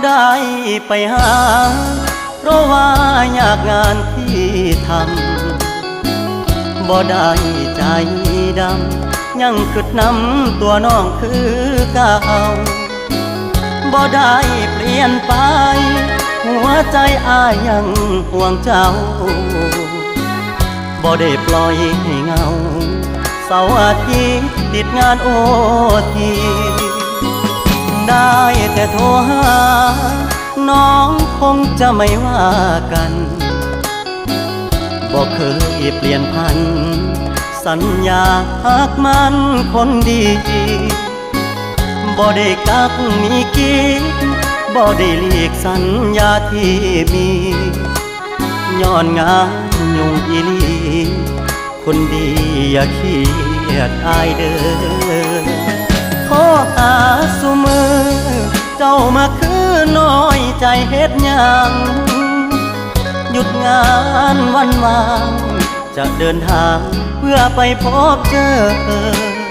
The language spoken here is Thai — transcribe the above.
ได้ไปหาเพราะว่ายากงานที่ทำบ่ได้ใจดำยังกึดน้ำตัวน้องคือเก่าบ่ได้เปลี่ยนไปหัวใจอ้ายยังห่วงเจ้าบ่ได้ปล่อยให้เงาเสาร์อาทิตย์ติดงานโอทีได้แต่โทรหาน้องคงจะไม่ว่ากันบ่เคยเปลี่ยนพันสัญญาหากมันคนดีบ่ได้กักมีกิ๊กบ่ได้หลีกสัญญาที่มีย้อนงานยุ่งอีหลีคนดีอย่าเครียดอายเด้อขอหาสุมือเจ้ามาคือน้อยใจเฮ็ดหยังหยุดงานวันวางจะเดินทางเพื่อไปพบเจอ